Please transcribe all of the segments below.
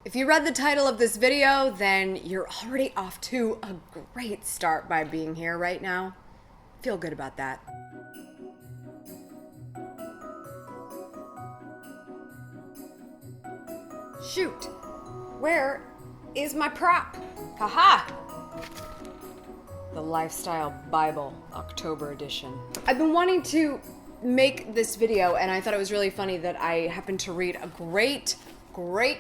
If you read the title of this video, then you're already off to a great start by being here right now. Feel good about that. Shoot, where is my prop? Haha! The Lifestyle Bible, October edition. I've been wanting to make this video, and I thought it was really funny that I happened to read a great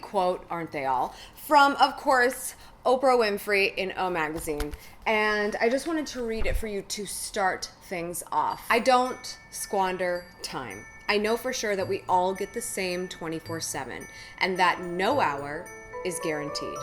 quote, aren't they all, from, of course, Oprah Winfrey in O Magazine. And I just wanted to read it for you to start things off. I don't squander time. I know for sure that we all get the same 24/7, and that no hour is guaranteed.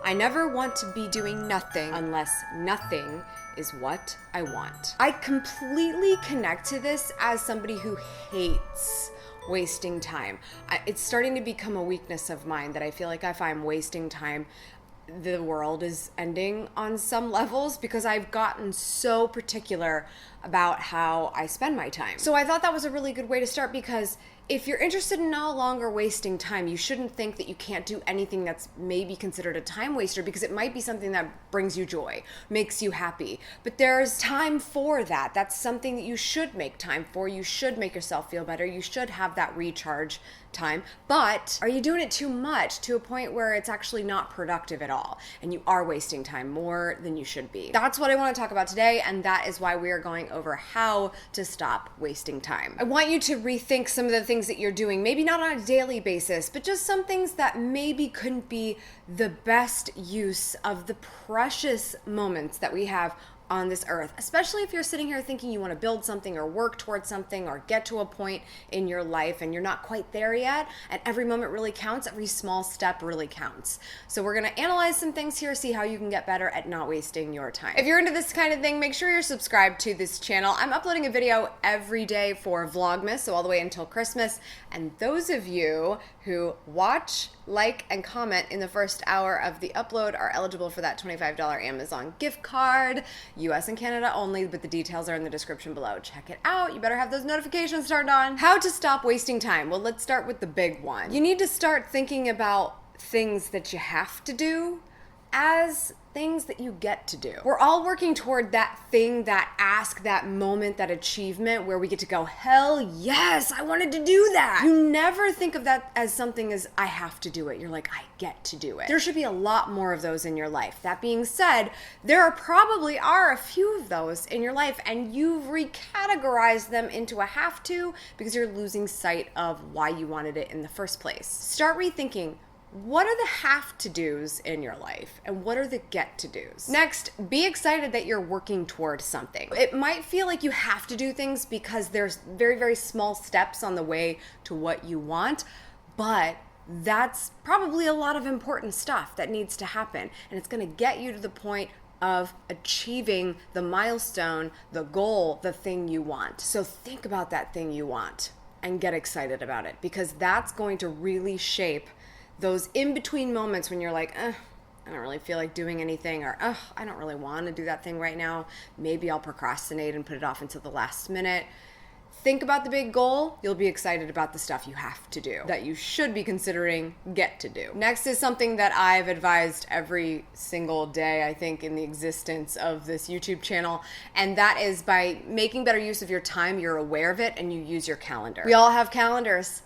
I never want to be doing nothing unless nothing is what I want. I completely connect to this as somebody who hates wasting time. It's starting to become a weakness of mine that I feel like if I'm wasting time, the world is ending on some levels because I've gotten so particular about how I spend my time. So I thought that was a really good way to start, because if you're interested in no longer wasting time, you shouldn't think that you can't do anything that's maybe considered a time waster, because it might be something that brings you joy, makes you happy. But there's time for that. That's something that you should make time for. You should make yourself feel better. You should have that recharge time. But are you doing it too much to a point where it's actually not productive at all, and you are wasting time more than you should be? That's what I want to talk about today, and that is why we are going over how to stop wasting time. I want you to rethink some of the things that you're doing, maybe not on a daily basis, but just some things that maybe couldn't be the best use of the precious moments that we have on this earth, especially if you're sitting here thinking you want to build something or work towards something or get to a point in your life and you're not quite there yet, and every moment really counts, every small step really counts. So we're going to analyze some things here, see how you can get better at not wasting your time. If you're into this kind of thing, make sure you're subscribed to this channel. I'm uploading a video every day for Vlogmas, so all the way until Christmas, and those of you who watch, like, and comment in the first hour of the upload are eligible for that $25 Amazon gift card. US and Canada only, but the details are in the description below. Check it out. You better have those notifications turned on. How to stop wasting time? Well, let's start with the big one. You need to start thinking about things that you have to do as things that you get to do. We're all working toward that thing, that ask, that moment, that achievement where we get to go, hell yes, I wanted to do that. You never think of that as something as I have to do it. You're like, I get to do it. There should be a lot more of those in your life. That being said, there probably are a few of those in your life, and you've recategorized them into a have to because you're losing sight of why you wanted it in the first place. Start rethinking, what are the have-to-dos in your life, and what are the get-to-dos? Next, be excited that you're working towards something. It might feel like you have to do things because there's very, very small steps on the way to what you want, but that's probably a lot of important stuff that needs to happen, and it's going to get you to the point of achieving the milestone, the goal, the thing you want. So think about that thing you want and get excited about it, because that's going to really shape those in-between moments when you're like, I don't really feel like doing anything, or I don't really want to do that thing right now. Maybe I'll procrastinate and put it off until the last minute. Think about the big goal. You'll be excited about the stuff you have to do, that you should be considering get to do. Next is something that I've advised every single day, I think, in the existence of this YouTube channel, and that is by making better use of your time, you're aware of it, and you use your calendar. We all have calendars.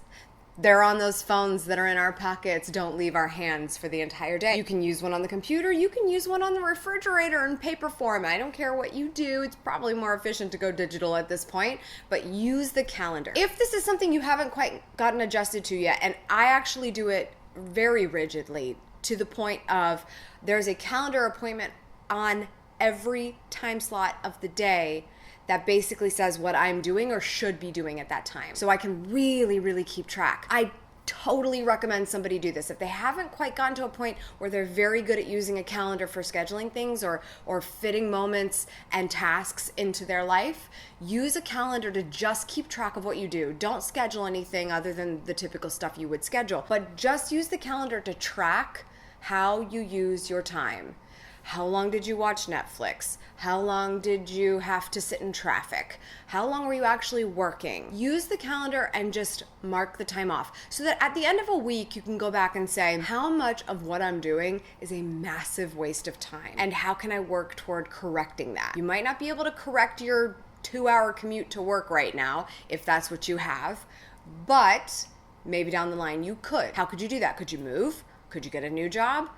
They're on those phones that are in our pockets, don't leave our hands for the entire day. You can use one on the computer, you can use one on the refrigerator in paper form. I don't care what you do, it's probably more efficient to go digital at this point, but use the calendar. If this is something you haven't quite gotten adjusted to yet, and I actually do it very rigidly to the point of there's a calendar appointment on every time slot of the day that basically says what I'm doing or should be doing at that time, so I can really, really keep track. I totally recommend somebody do this. If they haven't quite gotten to a point where they're very good at using a calendar for scheduling things or fitting moments and tasks into their life, use a calendar to just keep track of what you do. Don't schedule anything other than the typical stuff you would schedule, but just use the calendar to track how you use your time. How long did you watch Netflix? How long did you have to sit in traffic? How long were you actually working? Use the calendar and just mark the time off so that at the end of a week, you can go back and say, how much of what I'm doing is a massive waste of time? And how can I work toward correcting that? You might not be able to correct your 2-hour commute to work right now, if that's what you have, but maybe down the line you could. How could you do that? Could you move? Could you get a new job?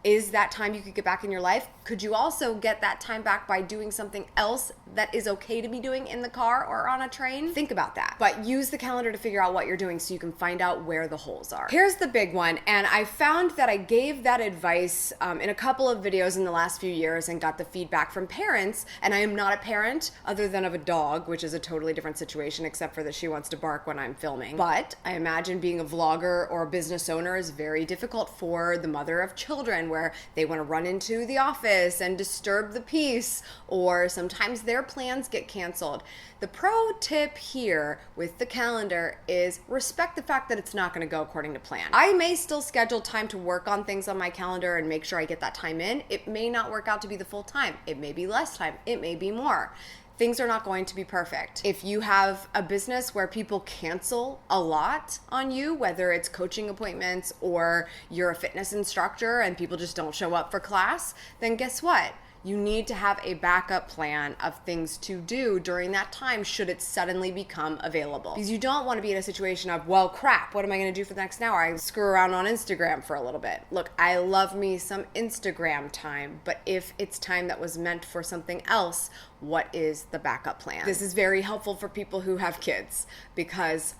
Is that time you could get back in your life? Could you also get that time back by doing something else that is okay to be doing in the car or on a train? Think about that. But use the calendar to figure out what you're doing so you can find out where the holes are. Here's the big one, and I found that I gave that advice in a couple of videos in the last few years and got the feedback from parents, and I am not a parent other than of a dog, which is a totally different situation except for that she wants to bark when I'm filming. But I imagine being a vlogger or a business owner is very difficult for the mother of children, where they want to run into the office and disturb the peace, or sometimes their plans get canceled. The pro tip here with the calendar is respect the fact that it's not going to go according to plan. I may still schedule time to work on things on my calendar and make sure I get that time in. It may not work out to be the full time. It may be less time. It may be more. Things are not going to be perfect. If you have a business where people cancel a lot on you, whether it's coaching appointments or you're a fitness instructor and people just don't show up for class, then guess what? You need to have a backup plan of things to do during that time should it suddenly become available. Because you don't want to be in a situation of, well, crap, what am I going to do for the next hour? I screw around on Instagram for a little bit. Look, I love me some Instagram time, but if it's time that was meant for something else, what is the backup plan? This is very helpful for people who have kids because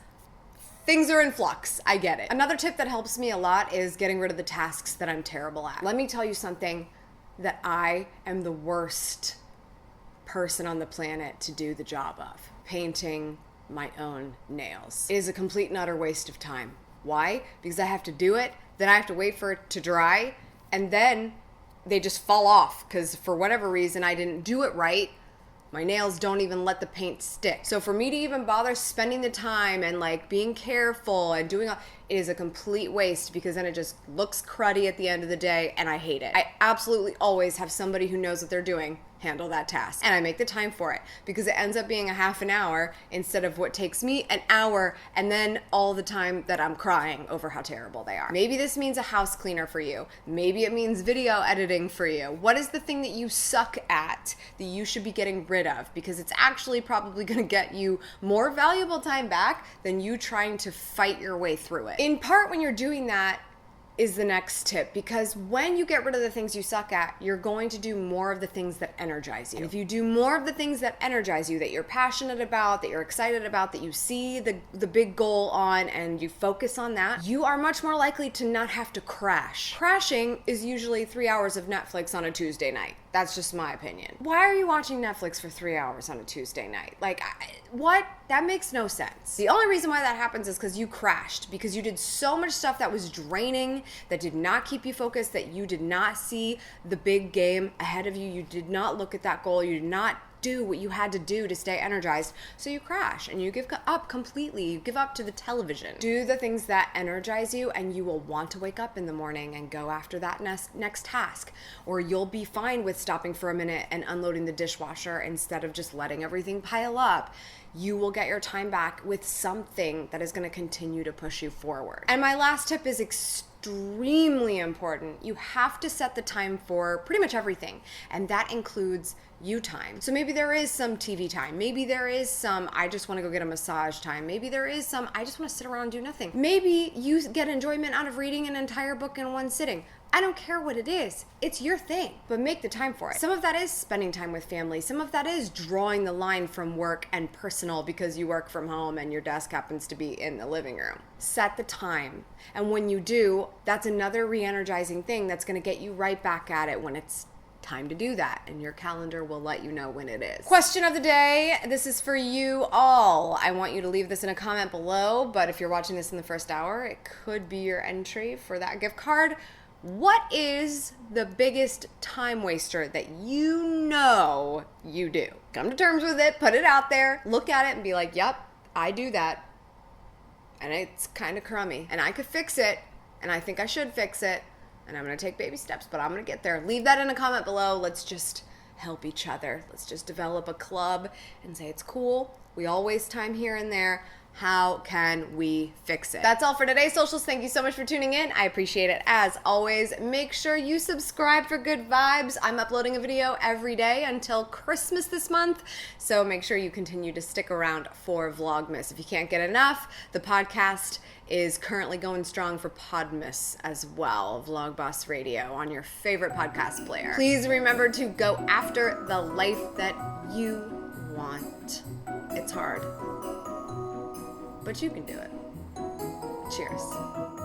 things are in flux. I get it. Another tip that helps me a lot is getting rid of the tasks that I'm terrible at. Let me tell you something that I am the worst person on the planet to do the job of. Painting my own nails is a complete and utter waste of time. Why? Because I have to do it, then I have to wait for it to dry, and then they just fall off because for whatever reason I didn't do it right. My nails don't even let the paint stick. So for me to even bother spending the time and like being careful and doing all, it is a complete waste because then it just looks cruddy at the end of the day and I hate it. I absolutely always have somebody who knows what they're doing handle that task. And I make the time for it because it ends up being a half an hour instead of what takes me an hour and then all the time that I'm crying over how terrible they are. Maybe this means a house cleaner for you. Maybe it means video editing for you. What is the thing that you suck at that you should be getting rid of? Because it's actually probably gonna get you more valuable time back than you trying to fight your way through it. In part, when you're doing that, is the next tip, because when you get rid of the things you suck at, you're going to do more of the things that energize you. And if you do more of the things that energize you, that you're passionate about, that you're excited about, that you see the big goal on and you focus on that, you are much more likely to not have to crash. Crashing is usually 3 hours of Netflix on a Tuesday night. That's just my opinion. Why are you watching Netflix for 3 hours on a Tuesday night? Like, what? That makes no sense. The only reason why that happens is because you crashed, because you did so much stuff that was draining, that did not keep you focused, that you did not see the big game ahead of you. You did not look at that goal. You did not do what you had to do to stay energized. So you crash and you give up completely. You give up to the television. Do the things that energize you and you will want to wake up in the morning and go after that next task. Or you'll be fine with stopping for a minute and unloading the dishwasher instead of just letting everything pile up. You will get your time back with something that is going to continue to push you forward. And my last tip is extremely important. You have to set the time for pretty much everything, and that includes you time. So maybe there is some TV time. Maybe there is some I just want to go get a massage time. Maybe there is some I just want to sit around and do nothing. Maybe you get enjoyment out of reading an entire book in one sitting. I don't care what it is. It's your thing, but make the time for it. Some of that is spending time with family. Some of that is drawing the line from work and personal because you work from home and your desk happens to be in the living room. Set the time. And when you do, that's another re-energizing thing that's going to get you right back at it when it's time to do that, and your calendar will let you know when it is. Question of the day. This is for you all. I want you to leave this in a comment below, but if you're watching this in the first hour, it could be your entry for that gift card. What is the biggest time waster that you know you do? Come to terms with it, put it out there, look at it and be like, yep, I do that. And it's kind of crummy. And I could fix it, and I think I should fix it. and I'm gonna take baby steps, but I'm gonna get there. Leave that in a comment below. Let's just help each other. Let's just develop a club and say it's cool. We all waste time here and there. How can we fix it? That's all for today's socials. Thank you so much for tuning in. I appreciate it as always. Make sure you subscribe for good vibes. I'm uploading a video every day until Christmas this month, so make sure you continue to stick around for Vlogmas. If you can't get enough, the podcast is currently going strong for Podmas as well, Vlogmas Radio on your favorite podcast player. Please remember to go after the life that you want. It's hard, but you can do it. Cheers.